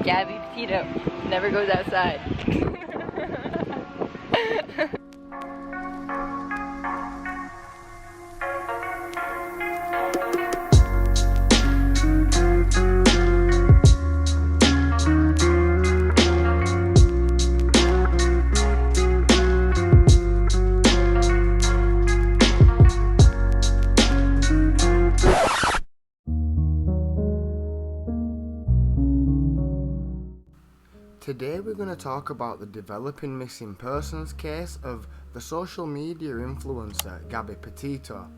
Gabby Petito never goes outside. Today we're going to talk about the developing missing persons case of the social media influencer Gabby Petito.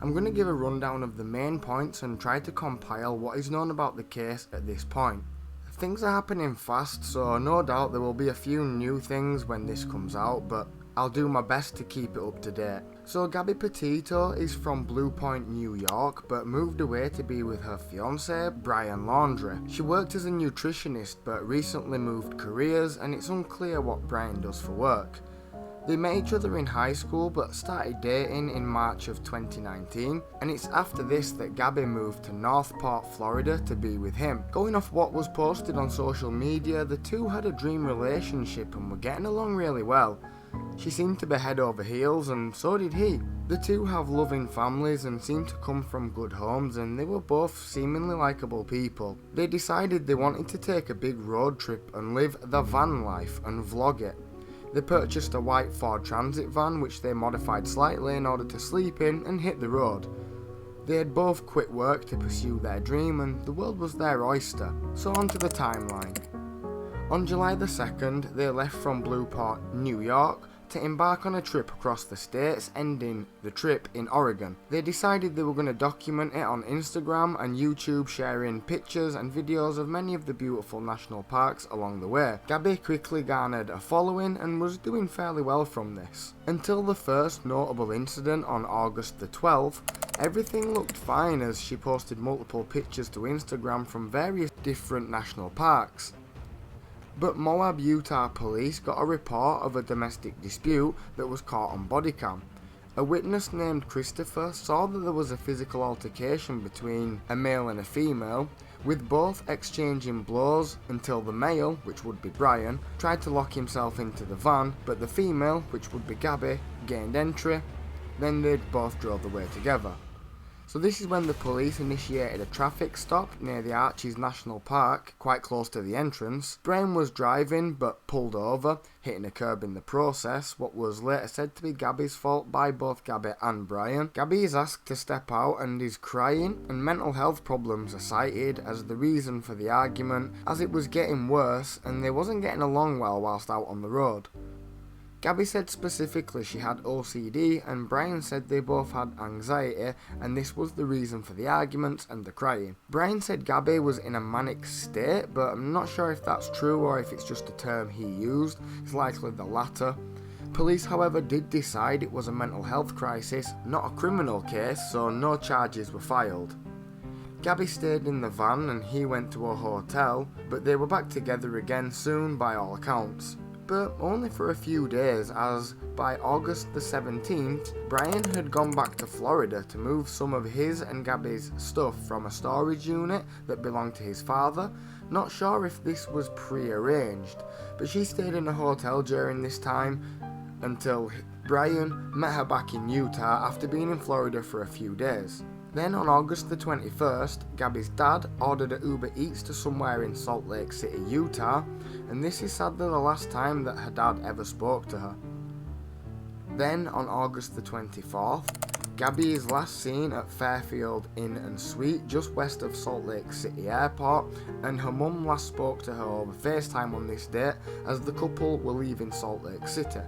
I'm going to give a rundown of the main points and try to compile what is known about the case at this point. Things are happening fast, so no doubt there will be a few new things when this comes out, but I'll do my best to keep it up to date. So Gabby Petito is from Blue Point, New York, but moved away to be with her fiancé, Brian Laundrie. She worked as a nutritionist, but recently moved careers, and it's unclear what Brian does for work. They met each other in high school, but started dating in March of 2019, and it's after this that Gabby moved to Northport, Florida to be with him. Going off what was posted on social media, the two had a dream relationship and were getting along really well. She seemed to be head over heels, and so did he. The two have loving families and seem to come from good homes, and they were both seemingly likeable people. They decided they wanted to take a big road trip and live the van life and vlog it. They purchased a white Ford Transit van which they modified slightly in order to sleep in and hit the road. They had both quit work to pursue their dream, and the world was their oyster. So on to the timeline. On July the 2nd, they left from Blueport, New York, to embark on a trip across the states, ending the trip in Oregon. They decided they were going to document it on Instagram and YouTube, sharing pictures and videos of many of the beautiful national parks along the way. Gabby quickly garnered a following and was doing fairly well from this. Until the first notable incident on August the 12th, everything looked fine as she posted multiple pictures to Instagram from various different national parks. But Moab, Utah police got a report of a domestic dispute that was caught on bodycam. A witness named Christopher saw that there was a physical altercation between a male and a female, with both exchanging blows until the male, which would be Brian, tried to lock himself into the van, but the female, which would be Gabby, gained entry. Then they both drove away together. So this is when the police initiated a traffic stop near the Arches National Park, quite close to the entrance. Brian was driving but pulled over, hitting a curb in the process, what was later said to be Gabby's fault by both Gabby and Brian. Gabby is asked to step out and is crying, and mental health problems are cited as the reason for the argument, as it was getting worse and they wasn't getting along well whilst out on the road. Gabby said specifically she had OCD, and Brian said they both had anxiety, and this was the reason for the arguments and the crying. Brian said Gabby was in a manic state, but I'm not sure if that's true or if it's just a term he used. It's likely the latter. Police, however, did decide it was a mental health crisis, not a criminal case, so no charges were filed. Gabby stayed in the van and he went to a hotel, but they were back together again soon by all accounts. But only for a few days, as by August the 17th, Brian had gone back to Florida to move some of his and Gabby's stuff from a storage unit that belonged to his father. Not sure if this was pre-arranged, but she stayed in a hotel during this time until Brian met her back in Utah after being in Florida for a few days. Then on August the 21st, Gabby's dad ordered an Uber Eats to somewhere in Salt Lake City, Utah, and this is sadly the last time that her dad ever spoke to her. Then on August the 24th, Gabby is last seen at Fairfield Inn and Suite just west of Salt Lake City Airport, and her mum last spoke to her over FaceTime on this date as the couple were leaving Salt Lake City.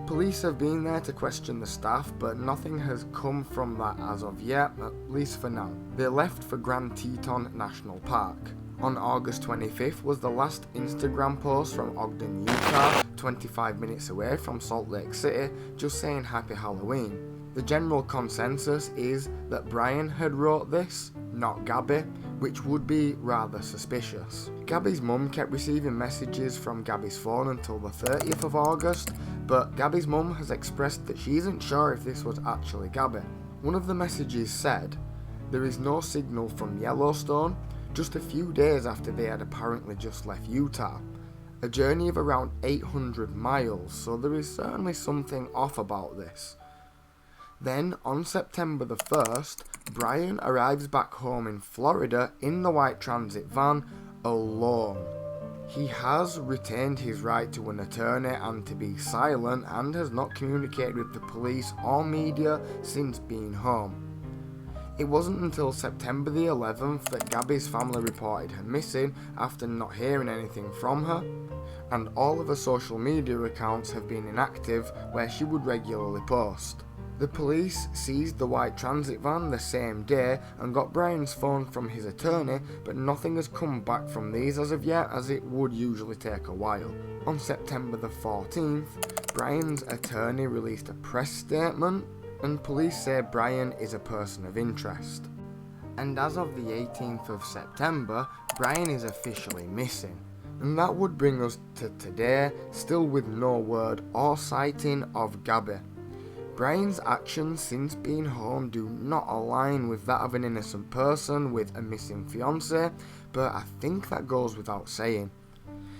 Police have been there to question the staff, but nothing has come from that as of yet, at least for now. They left for Grand Teton National Park. On August 25th was the last Instagram post from Ogden, Utah, 25 minutes away from Salt Lake City, just saying Happy Halloween. The general consensus is that Brian had wrote this, not Gabby, which would be rather suspicious. Gabby's mum kept receiving messages from Gabby's phone until the 30th of August, but Gabby's mum has expressed that she isn't sure if this was actually Gabby. One of the messages said, "There is no signal from Yellowstone. just a few days after they had apparently just left Utah. A journey of around 800 miles, so there is certainly something off about this. Then, on September the 1st, Brian arrives back home in Florida in the white transit van, alone. He has retained his right to an attorney and to be silent, and has not communicated with the police or media since being home. It wasn't until September the 11th that Gabby's family reported her missing after not hearing anything from her, and all of her social media accounts have been inactive where she would regularly post. The police seized the white transit van the same day and got Brian's phone from his attorney, but nothing has come back from these as of yet, as it would usually take a while. On September the 14th, Brian's attorney released a press statement, and police say Brian is a person of interest. And as of the 18th of September, Brian is officially missing. And that would bring us to today, still with no word or sighting of Gabby. Brian's actions since being home do not align with that of an innocent person with a missing fiancé, but I think that goes without saying.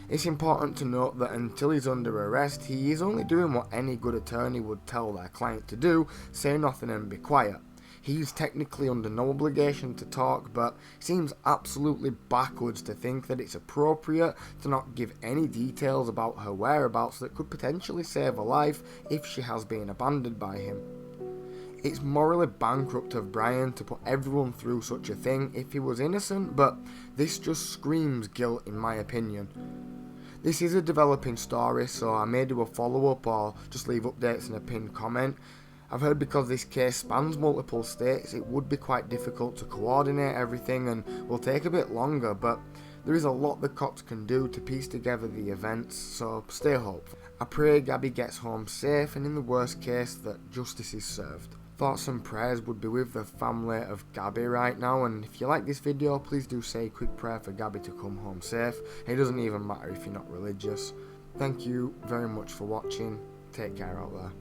It's important to note that until he's under arrest, he is only doing what any good attorney would tell their client to do: say nothing and be quiet. He's technically under no obligation to talk, but seems absolutely backwards to think that it's appropriate to not give any details about her whereabouts that could potentially save her life if she has been abandoned by him. It's morally bankrupt of Brian to put everyone through such a thing if he was innocent, but this just screams guilt in my opinion. This is a developing story, so I may do a follow-up or just leave updates in a pinned comment. I've heard because this case spans multiple states, it would be quite difficult to coordinate everything and will take a bit longer, but there is a lot the cops can do to piece together the events, so stay hopeful. I pray Gabby gets home safe, and in the worst case that justice is served. Thoughts and prayers would be with the family of Gabby right now, and if you like this video, please do say a quick prayer for Gabby to come home safe. It doesn't even matter if you're not religious. Thank you very much for watching. Take care out there.